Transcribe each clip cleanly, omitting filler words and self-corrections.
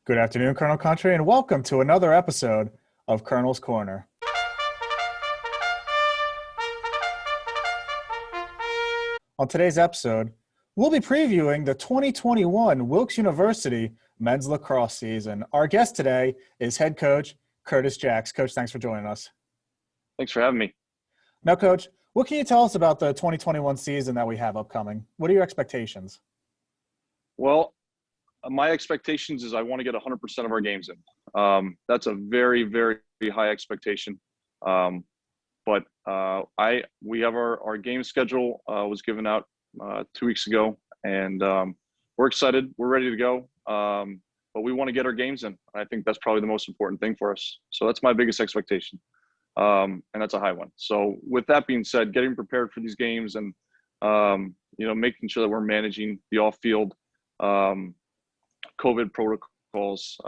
Good afternoon, Colonel Country, and welcome to another episode of Colonel's Corner. On today's episode, we'll be previewing the 2021 Wilkes University men's lacrosse season. Our guest today is head coach Curtis Jaques. Coach, thanks for joining us. Thanks for having me. Now, Coach, what can you tell us about the 2021 season that we have upcoming? What are your expectations? Well, my expectations is I want to get 100% of our games in. That's a very, very high expectation. But we have our game schedule was given out 2 weeks ago, and we're excited. We're ready to go. But we want to get our games in. I think that's probably the most important thing for us. So that's my biggest expectation. And that's a high one. So with that being said, getting prepared for these games and, making sure that we're managing the off-field COVID protocols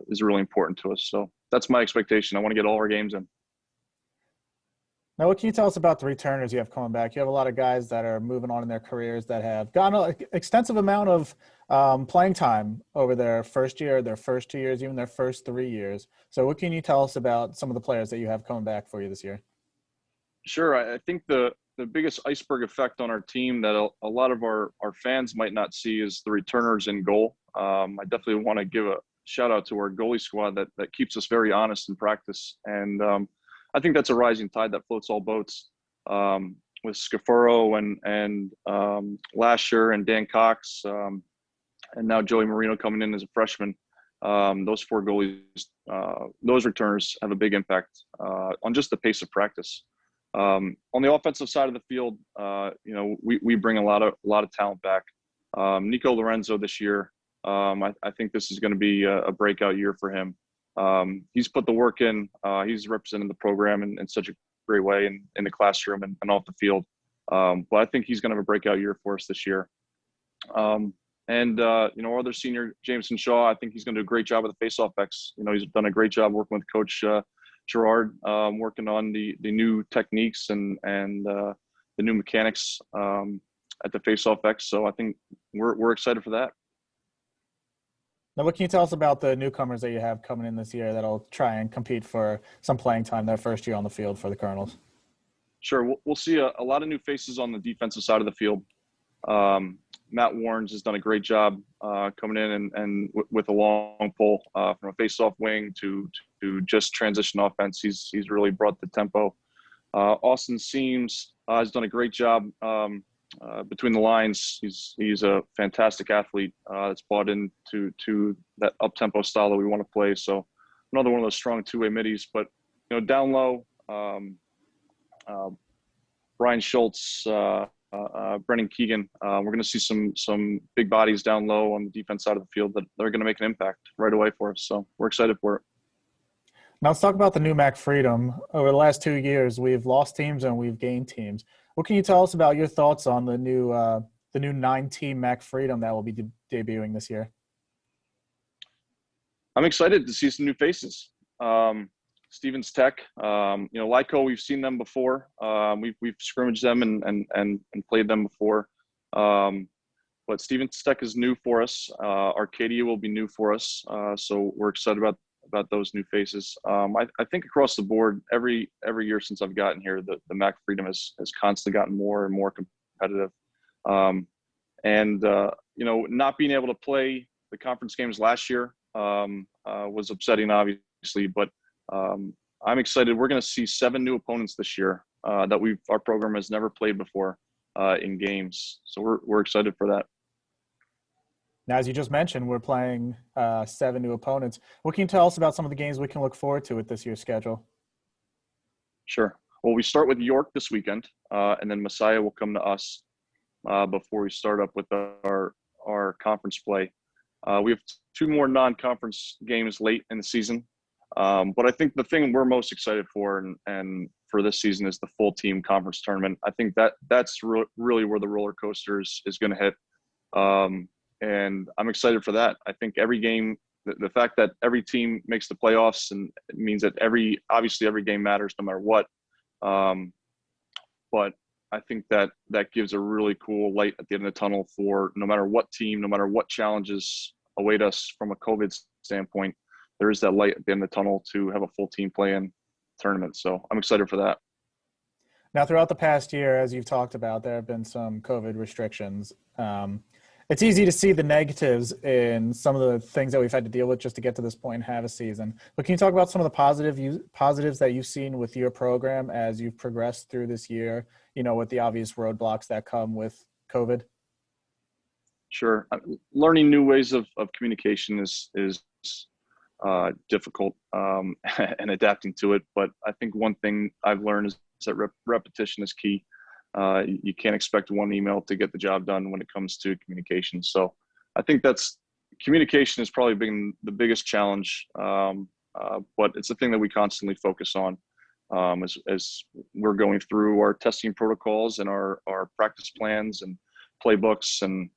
is really important to us. So that's my expectation. I want to get all our games in. Now, what can you tell us about the returners you have coming back? You have a lot of guys that are moving on in their careers that have gotten an extensive amount of playing time over their first year, their first 2 years, even their first 3 years. So what can you tell us about some of the players that you have coming back for you this year? Sure. I think the biggest iceberg effect on our team that a lot of our fans might not see is the returners in goal. I definitely want to give a shout out to our goalie squad that keeps us very honest in practice. And I think that's a rising tide that floats all boats. With Scafaro and Lasher and Dan Cox, and now Joey Marino coming in as a freshman. Those four goalies, those returners have a big impact on just the pace of practice. On the offensive side of the field, we bring a lot of talent back. Nico Lorenzo this year, I think this is going to be a breakout year for him. He's put the work in. He's represented the program in such a great way in the classroom and off the field. But I think he's going to have a breakout year for us this year. Our other senior, Jameson Shaw, I think he's going to do a great job with the faceoff X. He's done a great job working with Coach Gerard, working on the new techniques and the new mechanics at the faceoff X. So I think we're excited for that. Now, what can you tell us about the newcomers that you have coming in this year that'll try and compete for some playing time their first year on the field for the Colonels? Sure. We'll see a lot of new faces on the defensive side of the field. Matt Warrens has done a great job coming in and with a long pull from a face-off wing to just transition offense. He's really brought the tempo. Austin Seams has done a great job between the lines. He's a fantastic athlete that's bought into that up-tempo style that we want to play. So another one of those strong two-way middies. But down low, Brian Schultz, Brennan Keegan. We're going to see some big bodies down low on the defense side of the field that are going to make an impact right away for us. So we're excited for it. Now let's talk about the new MAC Freedom. Over the last 2 years, we've lost teams and we've gained teams. What can you tell us about your thoughts on the new 9-team MAC Freedom that will be debuting this year? I'm excited to see some new faces. Stevens Tech, Lyco, we've seen them before. We've scrimmaged them and played them before. But Stevens Tech is new for us. Arcadia will be new for us. So we're excited about those new faces. I think across the board, every year since I've gotten here, the MAC Freedom has constantly gotten more and more competitive. Not being able to play the conference games last year was upsetting, obviously, but I'm excited. We're going to see 7 new opponents this year that our program has never played before in games. So we're excited for that. Now, as you just mentioned, we're playing 7 new opponents. What can you tell us about some of the games we can look forward to with this year's schedule? Sure. Well, we start with York this weekend, and then Messiah will come to us before we start up with our conference play. We have 2 more non-conference games late in the season. But I think the thing we're most excited for and for this season is the full team conference tournament. I think that's really where the roller coaster is going to hit. And I'm excited for that. I think every game, the fact that every team makes the playoffs, and it means that obviously every game matters no matter what. But I think that gives a really cool light at the end of the tunnel for no matter what team, no matter what challenges await us from a COVID standpoint, there is that light at the end of the tunnel to have a full team play in tournament. So I'm excited for that. Now, throughout the past year, as you've talked about, there have been some COVID restrictions. It's easy to see the negatives in some of the things that we've had to deal with just to get to this point and have a season. But can you talk about some of the positives that you've seen with your program as you've progressed through this year, with the obvious roadblocks that come with COVID? Sure. Learning new ways of communication is difficult and adapting to it. But I think one thing I've learned is that repetition is key. You can't expect one email to get the job done when it comes to communication. So I think communication has probably been the biggest challenge, but it's a thing that we constantly focus on as we're going through our testing protocols and our practice plans and playbooks and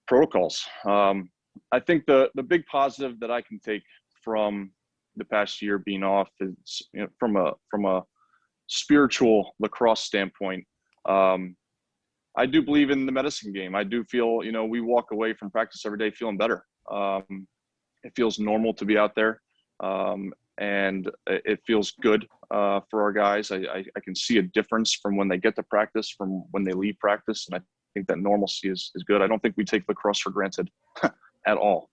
protocols. I think the big positive that I can take from the past year being off is, from a spiritual lacrosse standpoint, I do believe in the medicine game. I do feel, we walk away from practice every day feeling better. It feels normal to be out there, and it feels good for our guys. I can see a difference from when they get to practice, from when they leave practice, and I think that normalcy is good. I don't think we take lacrosse for granted at all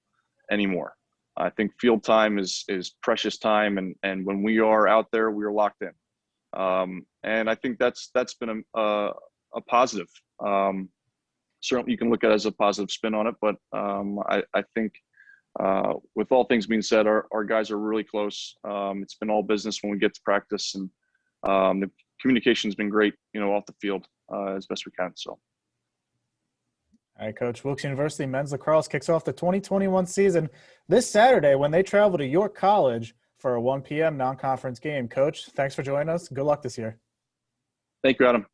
anymore. I think field time is precious time, and when we are out there, we are locked in. And I think that's been a positive. Certainly you can look at it as a positive spin on it, but I think with all things being said, our guys are really close. It's been all business when we get to practice, and the communication's been great, off the field as best we can. So. All right, Coach. Wilkes University men's lacrosse kicks off the 2021 season this Saturday when they travel to York College for a 1 p.m. non-conference game. Coach, thanks for joining us. Good luck this year. Thank you, Adam.